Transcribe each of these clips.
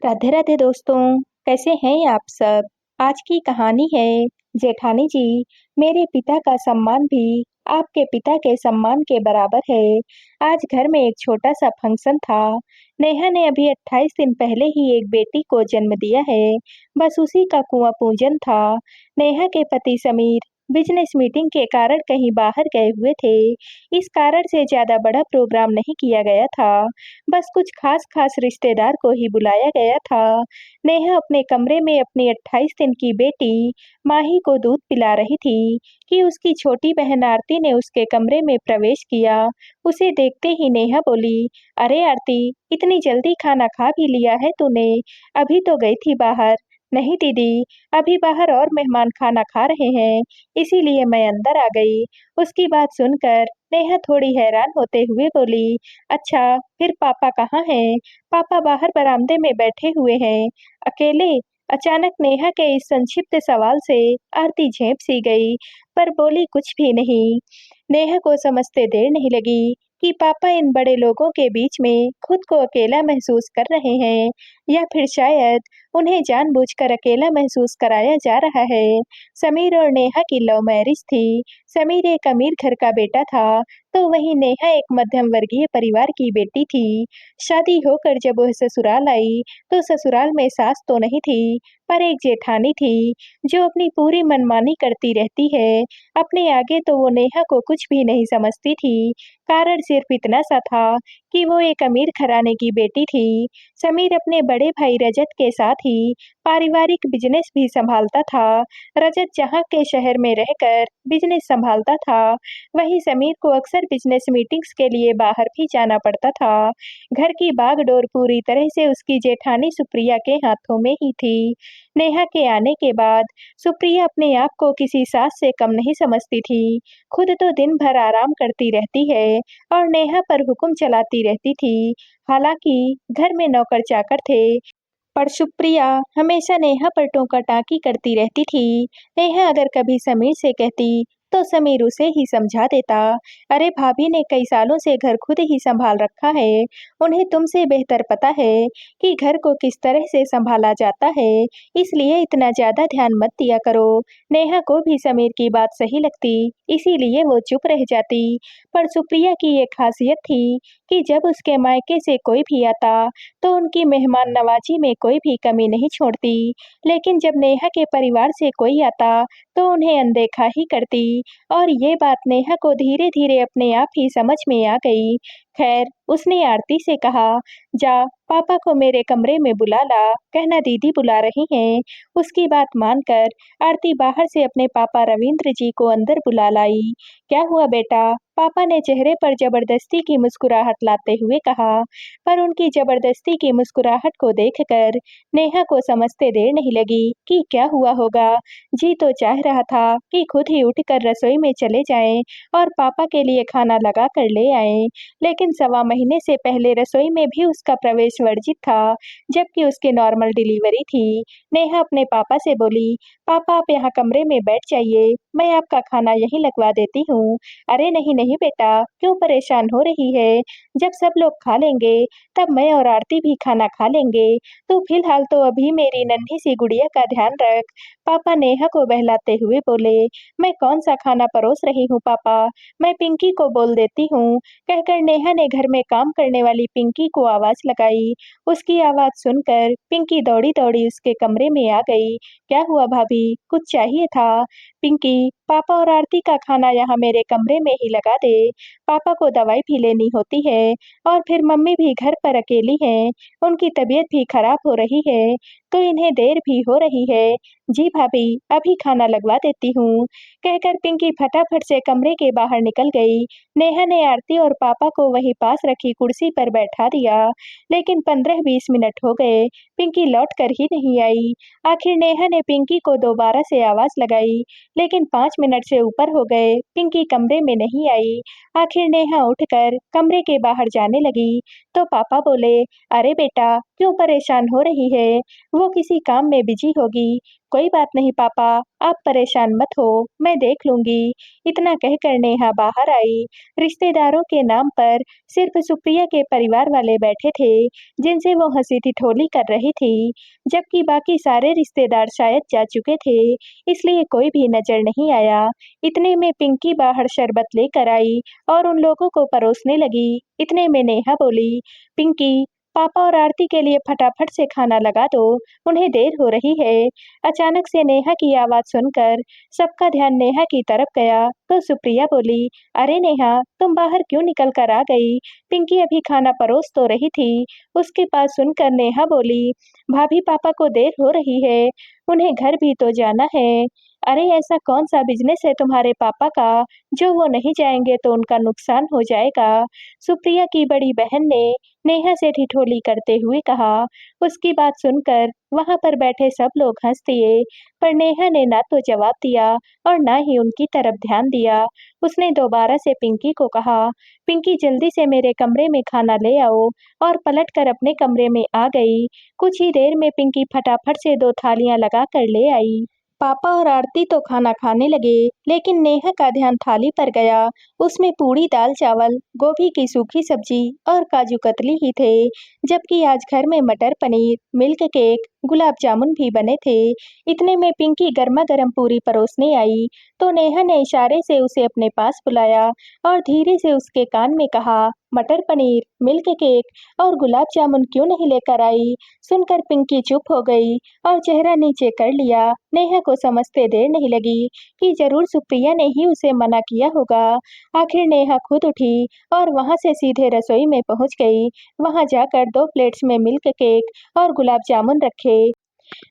राधे राधे दोस्तों, कैसे हैं आप सब? आज की कहानी है जेठानी जी, मेरे पिता का सम्मान भी आपके पिता के सम्मान के बराबर है। आज घर में एक छोटा-सा फंक्शन था। नेहा ने अभी 28 दिन पहले ही एक बेटी को जन्म दिया है। बस उसी का कुआं पूजन था। नेहा के पति समीर बिजनेस मीटिंग के कारण कहीं बाहर गए हुए थे। इस कारण से ज्यादा बड़ा प्रोग्राम नहीं किया गया था। बस कुछ खास-खास रिश्तेदार को ही बुलाया गया था। नेहा अपने कमरे में अपनी 28 दिन की बेटी माही को दूध पिला रही थी कि उसकी छोटी बहन आरती ने उसके कमरे में प्रवेश किया। उसे देखते ही नेहा बोली, "अरे आरती, इतनी जल्दी खाना खा भी लिया है तूने? अभी तो गई थी बाहर।" "नहीं दीदी, अभी बाहर और मेहमान खाना खा रहे हैं, इसीलिए मैं अंदर आ गई।" उसकी बात सुनकर नेहा थोड़ी हैरान होते हुए बोली, "अच्छा, फिर पापा कहाँ हैं?" "पापा बाहर बरामदे में बैठे हुए हैं।" "अकेले?" अचानक नेहा के इस संक्षिप्त सवाल से आरती झेंप सी गई, पर बोली कुछ भी नहीं। नेहा को समझते देर नहीं लगी कि पापा इन बड़े लोगों के बीच में खुद को अकेला महसूस कर रहे हैं, या फिर शायद उन्हें जानबूझकर अकेला महसूस कराया जा रहा है। समीर और नेहा की लव मैरिज थी। समीर एक अमीर घर का बेटा था, तो वहीं नेहा एक मध्यम वर्गीय परिवार की बेटी थी। शादी होकर जब वह ससुराल आई, तो ससुराल में सास तो नहीं थी, पर एक जेठानी थी, जो अपनी पूरी मनमानी करती रहती है। अपने आगे तो वो नेहा को कुछ भी नहीं समझती थी। कारण सिर्फ इतना सा था कि वो एक अमीर घराने की बेटी थी। समीर अपने बड़े भाई रजत के साथ ही पारिवारिक बिजनेस भी संभालता था। रजत जहाँ के शहर में रहकर बिजनेस संभालता था, वहीं समीर को अक्सर बिजनेस मीटिंग्स के लिए बाहर भी जाना पड़ता था। घर की बागडोर पूरी तरह से उसकी जेठानी सुप्रिया के हाथों में ही थी। नेहा के आने के बाद सुप्रिया अपने आप को किसी सास से कम नहीं समझती थी। खुद तो दिन भर आराम करती रहती है और नेहा पर हुक्म चलाती रहती थी। हालांकि घर में नौकर चाकर थे, पर सुप्रिया हमेशा नेहा पर टोका-टाकी करती रहती थी। नेहा अगर कभी समीर से कहती, तो समीर उसे ही समझा देता। "अरे भाभी ने कई सालों से घर खुद ही संभाल रखा है। उन्हें तुमसे बेहतर पता है कि घर को किस तरह से संभाला जाता है, इसलिए इतना ज़्यादा ध्यान मत दिया करो।" नेहा को भी समीर की बात सही लगती, इसीलिए वो चुप रह जाती। पर सुप्रिया की ये खासियत थी कि जब उसके मायके से कोई भी आता, तो उनकी मेहमान नवाजी में कोई भी कमी नहीं छोड़ती। लेकिन जब नेहा के परिवार से कोई आता, तो उन्हें अनदेखा ही करती, और ये बात नेहा को धीरे-धीरे अपने आप ही समझ में आ गई। खैर, उसने आरती से कहा, "जा, पापा को मेरे कमरे में बुला ला, कहना दीदी बुला रही हैं।" उसकी बात मानकर आरती बाहर से अपने पापा रविंद्र जी को अंदर बुला लाई। "क्या हुआ बेटा?" पापा ने चेहरे पर जबरदस्ती की मुस्कुराहट लाते हुए कहा। पर उनकी जबरदस्ती की मुस्कुराहट को देखकर नेहा को समझते देर नहीं लगी कि क्या हुआ होगा। जी तो चाह रहा था कि खुद ही उठकर रसोई में चले जाएं और पापा के लिए खाना लगा कर ले आएं, लेकिन 1.25 महीने से पहले रसोई में भी उसका प्रवेश वर्जित था, जबकि उसकी नॉर्मल डिलीवरी थी। नेहा अपने पापा से बोली, "पापा आप यहाँ कमरे में बैठ जाइए, मैं आपका खाना यहीं लगवा देती हूँ।" "अरे नहीं नहीं बेटा, क्यों परेशान हो रही है? जब सब लोग खा लेंगे, तब मैं और आरती भी खाना खा लेंगे। तू फिलहाल तो अभी मेरी नन्ही सी गुड़िया का ध्यान रख।" पापा नेहा को बहलाते हुए बोले, "मैं कौन सा खाना परोस रही हूँ पापा, मैं पिंकी को बोल देती हूँ।" कहकर नेहा ने घर में काम करने वाली पिंकी को आवाज लगाई। उसकी आवाज सुनकर पिंकी दौड़ी-दौड़ी उसके कमरे में आ गई। "क्या हुआ भाभी, कुछ चाहिए था?" "पिंकी, पापा और आरती का खाना यहाँ मेरे कमरे में ही लगा दे। पापा को दवाई भी लेनी होती है, और फिर मम्मी भी घर पर अकेली हैं, उनकी तबीयत भी खराब हो रही है, तो इन्हें देर भी हो रही है।" "जी भाभी, अभी खाना लगवा देती हूँ।" कहकर पिंकी फटाफट से कमरे के बाहर निकल गई। नेहा ने आरती और पापा को वहीं पास रखी कुर्सी पर बैठा दिया, लेकिन 15-20 मिनट हो गए, पिंकी लौट कर ही नहीं आई। आखिर नेहा ने पिंकी को दोबारा से आवाज लगाई, लेकिन 5 मिनट से ऊपर हो गए, पिंकी कमरे में नहीं आई। आखिर नेहा उठकर कमरे के बाहर जाने लगी, तो पापा बोले, "अरे बेटा, क्यों परेशान हो रही है? वो किसी काम में बिजी होगी, कोई बात नहीं पापा, आप परेशान मत हो, मैं देख लूँगी। इतना कहकर नेहा बाहर आई। रिश्तेदारों के नाम पर सिर्फ सुप्रिया के परिवार वाले बैठे थे, जिनसे वो हँसी-ठिठोली कर रही थी, जबकि बाकी सारे रिश्तेदार शायद जा चुके थे, इसलिए कोई भी नज़र नहीं आया। इतने में पिंकी बाहर शरबत लेकर आई और उन लोगों को परोसने लगी। इतने में नेहा बोली, "पिंकी, पापा और आरती के लिए फटाफट से खाना लगा दो, उन्हें देर हो रही है।" अचानक से नेहा की आवाज़ सुनकर सबका ध्यान नेहा की तरफ गया, तो सुप्रिया बोली, "अरे नेहा, तुम बाहर क्यों निकल कर आ गई? पिंकी अभी खाना परोस तो रही थी।" उसकी बात सुनकर नेहा बोली, "भाभी पापा को देर हो रही है, उन्हें घर भी तो जाना है।" "अरे ऐसा कौन-सा बिज़नेस है तुम्हारे पापा का, जो वो नहीं जाएँगे तो उनका नुकसान हो जाएगा?" सुप्रिया की बड़ी बहन ने नेहा से ठिठोली करते हुए कहा। उसकी बात सुनकर वहाँ पर बैठे सब लोग हँस दिए, पर नेहा ने ना तो जवाब दिया और ना ही उनकी तरफ ध्यान दिया। उसने दोबारा से पिंकी को कहा, "पिंकी जल्दी से मेरे कमरे में खाना ले आओ।" और पलटकर अपने कमरे में आ गई। कुछ ही देर में पिंकी फटाफट से 2 थालियाँ लगा कर ले आई। पापा और आरती तो खाना खाने लगे, लेकिन नेहा का ध्यान थाली पर गया। उसमें पूड़ी दाल-चावल, गोभी की सूखी सब्जी और काजू कतली ही थे, जबकि आज घर में मटर पनीर, मिल्क केक, गुलाब जामुन भी बने थे। इतने में पिंकी गरमा-गरम पूरी परोसने आई, तो नेहा ने इशारे से उसे अपने पास बुलाया और धीरे से उसके कान में कहा, "मटर पनीर, मिल्क केक और गुलाब जामुन क्यों नहीं लेकर आई?" सुनकर पिंकी चुप हो गई और चेहरा नीचे कर लिया। नेहा को समझते देर नहीं लगी कि ज़रूर सुप्रिया ने ही उसे मना किया होगा। आखिर नेहा खुद उठी और वहाँ से सीधे रसोई में पहुँच गई। वहाँ जाकर 2 प्लेट्स में मिल्क केक और गुलाब जामुन रखे।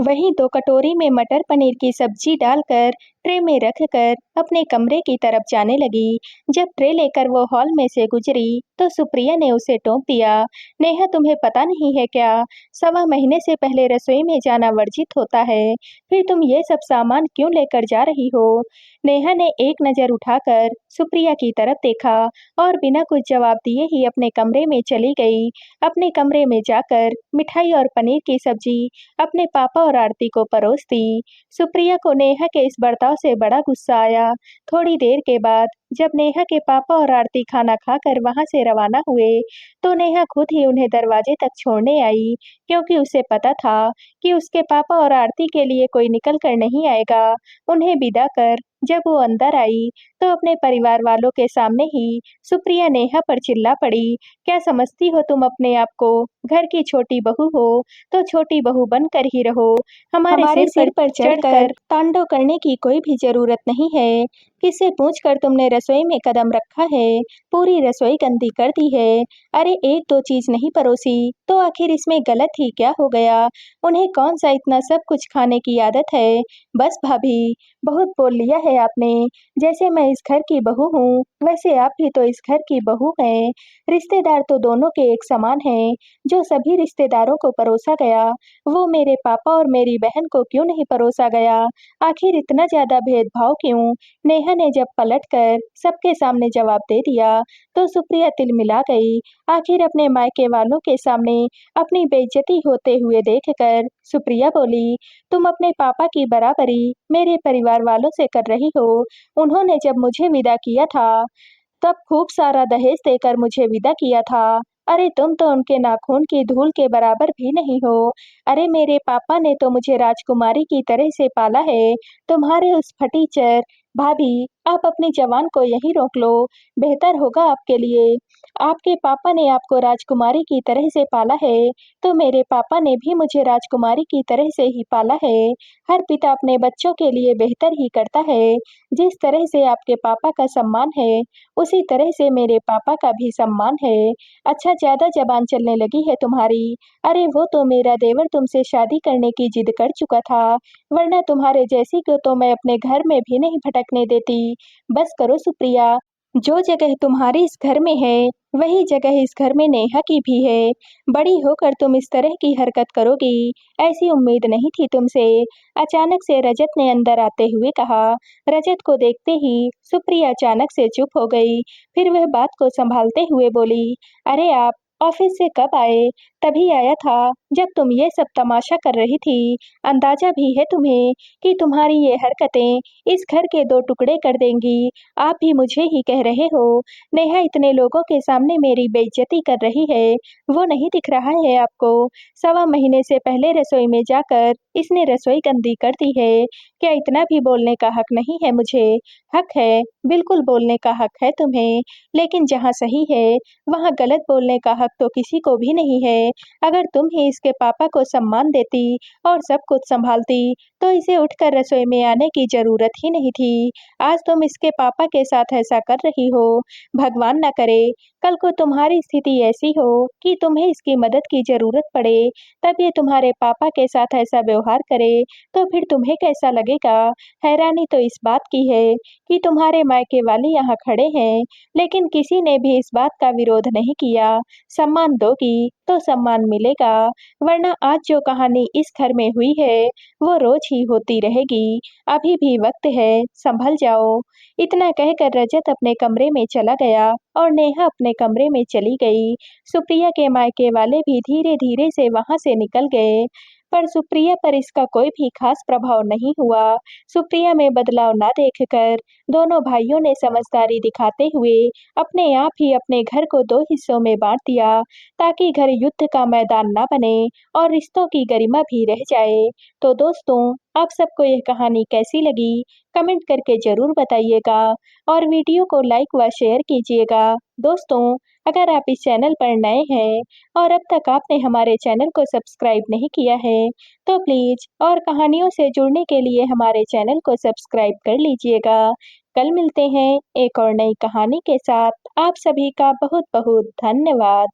वहीं 2 कटोरी में मटर पनीर की सब्जी डालकर ट्रे में रखकर अपने कमरे की तरफ जाने लगी। जब ट्रे लेकर वो हॉल में से गुजरी, तो सुप्रिया ने उसे टोक दिया, "नेहा तुम्हें पता नहीं है क्या? सवा महीने से पहले रसोई में जाना वर्जित होता है, फिर तुम ये सब सामान क्यों लेकर जा रही हो?" नेहा ने एक नज़र उठाकर सुप्रिया की तरफ देखा और बिना कुछ जवाब दिए ही अपने कमरे में चली गई। अपने कमरे में जाकर मिठाई और पनीर की सब्जी अपने पापा और आरती को परोस दी। सुप्रिया को नेहा के इस बर्ताव से बड़ा गुस्सा आया। थोड़ी देर के बाद जब नेहा के पापा और आरती खाना खाकर वहां से रवाना हुए, तो नेहा खुद ही उन्हें दरवाजे तक छोड़ने आई, क्योंकि उसे पता था कि उसके पापा और आरती के लिए कोई निकल कर नहीं आएगा। उन्हें विदा कर जब वो अंदर आई, तो अपने परिवार वालों के सामने ही सुप्रिया नेहा पर चिल्ला पड़ी, "क्या समझती हो तुम अपने आप को? घर की छोटी बहू हो, तो छोटी बहू बनकर ही रहो। हमारे सिर पर चढ़कर तांडव करने की कोई भी ज़रूरत नहीं है। किससे पूछकर तुमने रसोई में कदम रखा है? पूरी रसोई गंदी कर दी है। अरे 1-2 चीज़ नहीं परोसी, तो आखिर इसमें गलत ही क्या हो गया? उन्हें कौन-सा इतना सब कुछ खाने की आदत है? बस भाभी, बहुत बोल लिया है आपने। जैसे मैं इस घर की बहू हूँ, वैसे आप भी तो इस घर की बहू हैं। रिश्तेदार तो दोनों के एक समान हैं। जो सभी रिश्तेदारों को परोसा गया, वो मेरे पापा और मेरी बहन को क्यों नहीं परोसा गया? आखिर इतना ज़्यादा भेदभाव क्यों?" नेहा ने जब पलटकर सबके सामने जवाब दे दिया, तो सुप्रिया तिलमिला गई। आखिर अपने मायके वालों के सामने अपनी बेइज्जती होते हुए देखकर सुप्रिया बोली, "तुम अपने पापा की बराबरी मेरे परिवार वालों से कर रही हो। उन्होंने जब मुझे विदा किया था, तब खूब सारा दहेज देकर मुझे विदा किया था। अरे तुम तो उनके नाखून की धूल के बराबर भी नहीं हो। अरे मेरे पापा ने तो मुझे राजकुमारी की तरह से पाला है। तुम्हारे उस फटीचर भाभी, आप अपनी ज़बान को यहीं रोक लो, बेहतर होगा आपके लिए। आपके पापा ने आपको राजकुमारी की तरह से पाला है, तो मेरे पापा ने भी मुझे राजकुमारी की तरह से ही पाला है। हर पिता अपने बच्चों के लिए बेहतर ही करता है। जिस तरह से आपके पापा का सम्मान है, उसी तरह से मेरे पापा का भी सम्मान है। अच्छा ज़्यादा ज़बान चलने लगी है तुम्हारी। अरे वो तो मेरा देवर तुमसे शादी करने की जिद कर चुका था, वरना तुम्हारे जैसी को तो मैं अपने घर में भी नहीं भटकने देती। बस करो सुप्रिया, जो जगह तुम्हारी इस घर में है, वही जगह इस घर में नेहा की भी है। बड़ी होकर तुम इस तरह की हरकत करोगी, ऐसी उम्मीद नहीं थी तुमसे।" अचानक से रजत ने अंदर आते हुए कहा। रजत को देखते ही सुप्रिया अचानक से चुप हो गई। फिर वह बात को संभालते हुए बोली, "अरे आप ऑफिस से कब आए? तभी आया था जब तुम ये सब तमाशा कर रही थी। अंदाजा भी है तुम्हें कि तुम्हारी ये हरकतें इस घर के दो टुकड़े कर देंगी। आप भी मुझे ही कह रहे हो। नेहा इतने लोगों के सामने मेरी बेइज्जती कर रही है, वो नहीं दिख रहा है आपको? सवा महीने से पहले रसोई में जाकर इसने रसोई गंदी कर दी है। क्या इतना भी बोलने का हक नहीं है मुझे? हक है, बिल्कुल बोलने का हक है तुम्हें, लेकिन जहाँ सही है वहाँ गलत बोलने का हक तो किसी को भी नहीं है। अगर तुम ही इसके पापा को सम्मान देती और सब कुछ संभालती, तो इसे उठकर रसोई में आने की ज़रूरत ही नहीं थी। आज तुम इसके पापा के साथ ऐसा कर रही हो। भगवान ना करे, कल को तुम्हारी स्थिति ऐसी हो कि तुम्हें इसकी मदद की ज़रूरत पड़े, तब ये तुम्हारे पापा के साथ ऐसा व्यवहार करे, तो फिर तुम्हें कैसा लगेगा? हैरानी तो इस बात की है कि तुम्हारे मायके वाले यहाँ खड़े हैं, लेकिन किसी ने भी इस बात का विरोध नहीं किया। सम्मान दोगी तो सम्मान मिलेगा, वरना आज जो कहानी इस घर में हुई है, वो रोज ही होती रहेगी। अभी भी वक्त है, संभल जाओ। इतना कहकर रजत अपने कमरे में चला गया और नेहा अपने कमरे में चली गई। सुप्रिया के मायके वाले भी धीरे-धीरे से वहां से निकल गए, पर सुप्रिया पर इसका कोई भी खास प्रभाव नहीं हुआ। सुप्रिया में बदलाव ना देखकर दोनों भाइयों ने समझदारी दिखाते हुए अपने आप ही अपने घर को दो हिस्सों में बांट दिया, ताकि घर युद्ध का मैदान ना बने और रिश्तों की गरिमा भी रह जाए। तो दोस्तों, आप सबको यह कहानी कैसी लगी? कमेंट करके ज़रूर बताइएगा और वीडियो को लाइक व शेयर कीजिएगा। दोस्तों, अगर आप इस चैनल पर नए हैं और अब तक आपने हमारे चैनल को सब्सक्राइब नहीं किया है, तो प्लीज़ और कहानियों से जुड़ने के लिए हमारे चैनल को सब्सक्राइब कर लीजिएगा। कल मिलते हैं एक और नई कहानी के साथ। आप सभी का बहुत-बहुत धन्यवाद।